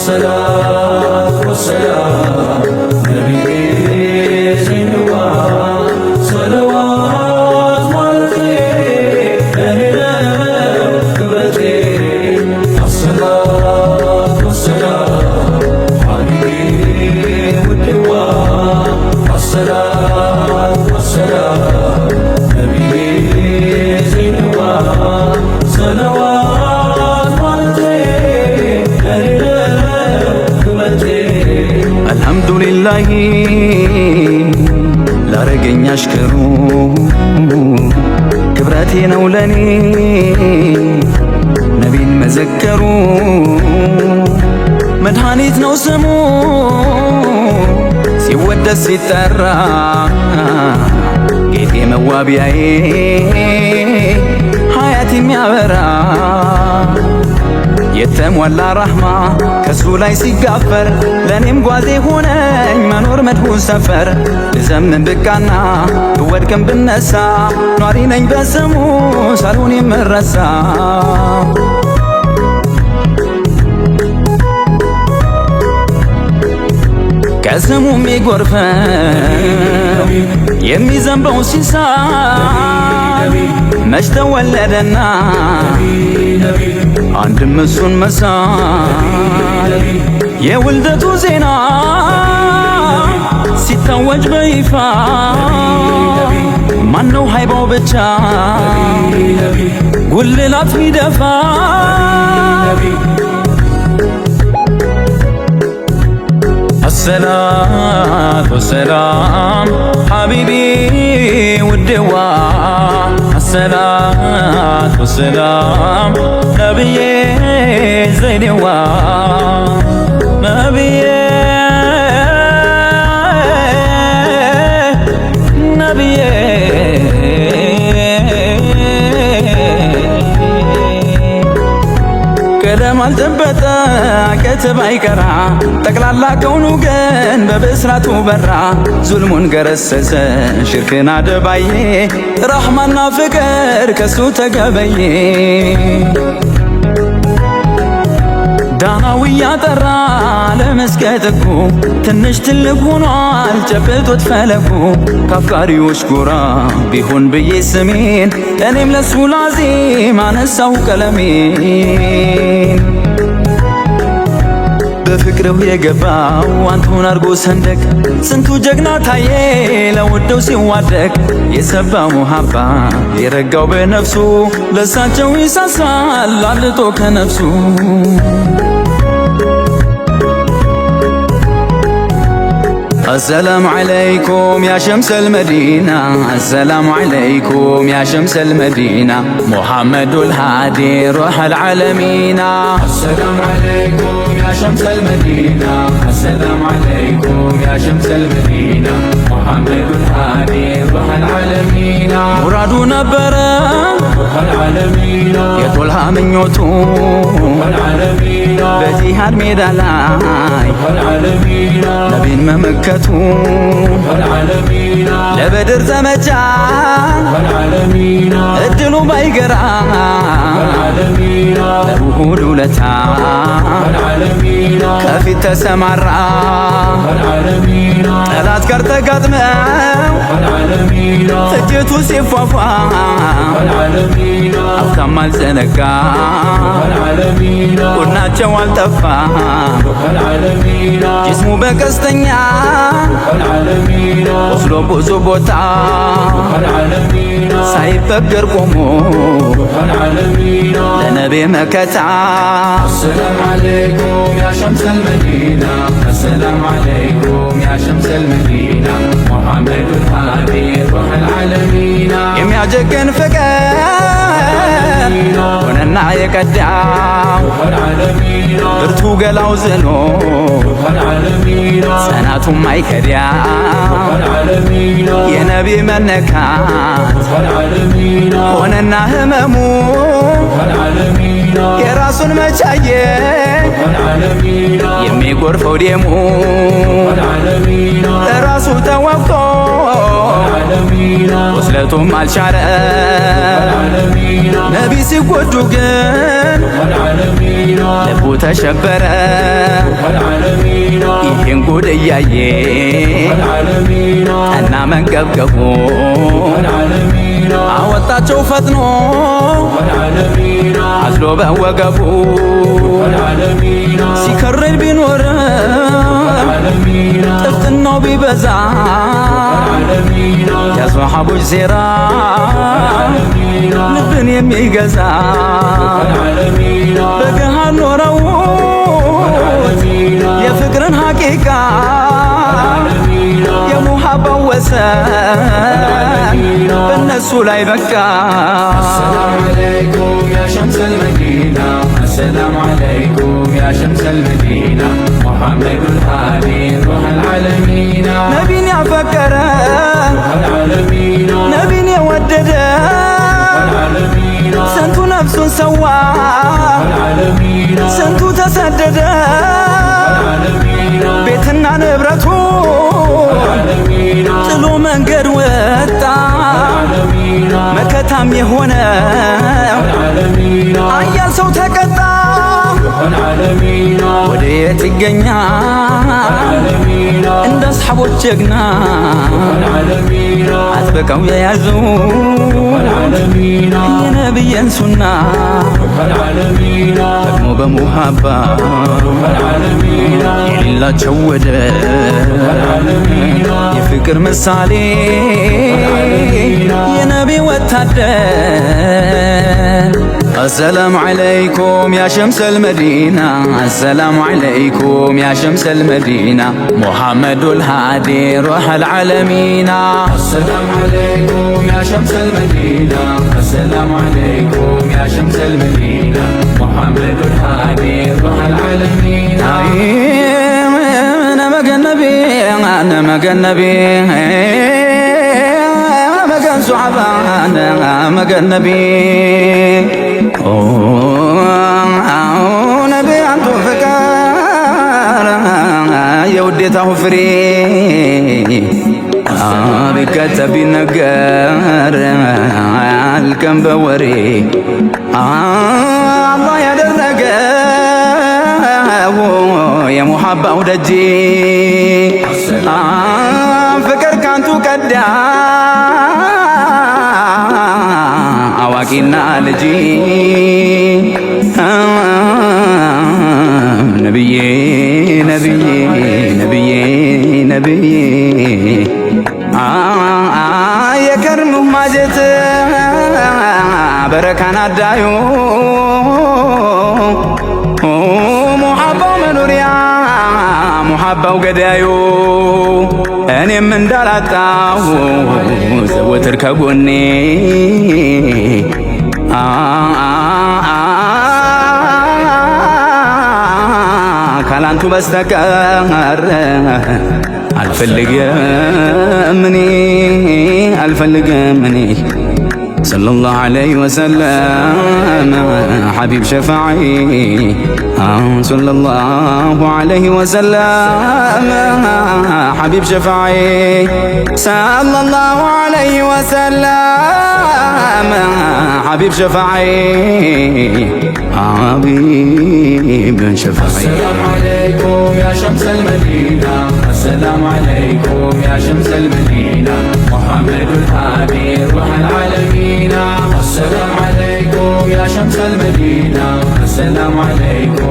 الصلاة والسلام نبي زينوا صلوات مالتي أهلا كبتي الصلاة والسلام حبيبي والدوا الصلاة والسلام نبي زينوا صلوات مالتي أهلا كبتي الحمد لله ላረገኝ አሽከሩ ክብረቴ ነው ለኔ ነቢን መዘከሩ መድኃኒት ነው ስሙ ሲወደስ ሲጠራ ጌጤ መዋቢያዬ ሀያት የሚያበራ የተሟላ ራህማ ከሱ ላይ ሲጋፈር ለኔም ጓዜ ሆነኝ መኖር መድሁ ሰፈር ልዘምን ብቃና ብወድቅም ብነሳ ኗሪ ነኝ በስሙ ሳልሆን የምረሳ ከስሙ የሚጎርፈው የሚዘንበው ሲሳይ መች ተወለደና አንድም እሱን መሳይ የውልደቱ ዜና ሲታወጅ በይፋ ማነው ሃይባው ብቻ ጉልላት ሚደፋ الصلاة والسلام حبيبي والدوا الصلاة والسلام نبي زينوا نبي ቀለም አልተበጠ ከተማ ይቀራ ጠቅላላ ከውኑ ግን በብስራቱ በራ ዙልሙን ገረሰሰ ሽርክን አደባዬ ረሕማና ፍቅር ከሱ ተገበዬ ዳናው ያጠራ ለመስከተኩ ትንሽ ትልቅ ሆኗል ጨብጦት ፈለኩ ካፍቃሪዎች ጎራ ቢሆን ብዬ ስሜን እኔም ለሱ ላዚም አነሳው ቀለሜን በፍቅረው የገባው አንቱን አርጎ ሰንደቅ ስንቱ ጀግና ታየ ለወደው ሲዋደቅ የሰባ ሙሃባ የረጋው በነፍሱ ለሳቸው ይሳሳል አልጦ ከነፍሱ السلام عليكم يا شمس المدينة السلام عليكم يا شمس المدينة محمد الهادي روح العالمين السلام عليكم يا شمس المدينة السلام عليكم يا شمس المدينة محمد الهادي روح العالمين مرادو نبرة روح العالمين يطولها من يوتو روح العالمين بجهاد ميدا لاي روح العالمين نبين ممكة والعالمين لبدر زمجا والعالمين ادلو بايقرا والعالمين لبهود ولتا والعالمين كفي تسمرا والعالمين طلعت كرت قدمه والعالمين سجيتو سيفوفا والعالمين او كمال زنقا والعالمين وناتشو والتفا والعالمين جسمو بكستنيا والعالمين وصلو بوزو بوتا والعالمين سايبكر قومو والعالمين لنبي مكتا السلام عليكم يا شمس المدينة السلام عليكم يا شمس المدينة محمد الهادي روح العالمين يم يعجقن فكر وننا يكدعو والعالمين برتو قلاو زنو والعالمين سناتو ማይከዲያ والعالمين يا نبي منكات والعالمين ሆነና ህመሙ والعالمين የራሱን መቻየ والعالمين የሚጎርፈው ደሙ والعالمين ራሱ ተወቅቶ والعالمين ወስለቱም አልቻለ والعالمين ነቢ ሲጎዱ ግን والعالمين ልቡ ተሸበረ ይህን ጉድ እያየ እና መንገብገቡ አወጣቸው ፈጥኖ አዝሎ በወገቡ ሲከረድ ቢኖር ጥፍጥናው ቢበዛ የሰሓቦች ሴራ ልብን የሚገዛ በገሃድ ኖረው የፍቅርን ሐቂቃ የሙሃባው ወሰን በእነሱ ላይ በቃ السلام عليكم يا شمس المدينة السلام عليكم يا شمس المدينة محمد الهادي روح العالمين ነቢን ያፈቀረ ነቢን የወደደ ስንቱ ነፍሱን ሰዋ ስንቱ ተሰደደ ቤትና ንብረቱ ጥሎ መንገድ ወጣ መከታም የሆነ አያል ሰው ተቀጣ ወደ የት ይገኛል እንደ አስሓቦች ጀግና አጥብቀው የያዙ የነቢይን ሱና ደግሞ በሙሃባ የሌላቸው ወደ የፍቅር ምሳሌ የነቢ ወታደር السلام عليكم يا شمس المدينة السلام عليكم يا شمس المدينة محمد الهادي روح العالمين السلام عليكم يا شمس المدينة السلام عليكم يا شمس المدينة محمد الهادي روح العالمين أنا مجنبي أنا مجنبي مجن صعبان مجنبي ነቢ አንቱ ፍቅር የውዴታው ፍሬ ቢከተብ ቢነገር አልቀም በወሬ አላህ ያደረገው የሙሃባው ደጄ ፍቅር ካንቱ ቀዳ አዋቂና ልጅ ነብዬ ነብዬ ነብዬ ነብዬ የከርሙ ማጀት በረካን አዳዩ ሙሐባው መኖሪያ ሙሐባው ገዳዩ እኔም እንዳላጣሁ ዘወትር ከጎኔ ካላንቱ በስተቀር አልፈልግም እኔ صلى الله عليه وسلم حبيب شفاعي صلى الله عليه وسلم حبيب شفاعي صلى الله عليه وسلم حبيب شفاعي حبيب شفاعي السلام عليكم يا شمس المدينة السلام عليكم يا شمس المدينة محمد الهادي روح العالمين السلام عليكم يا شمس المدينة السلام عليكم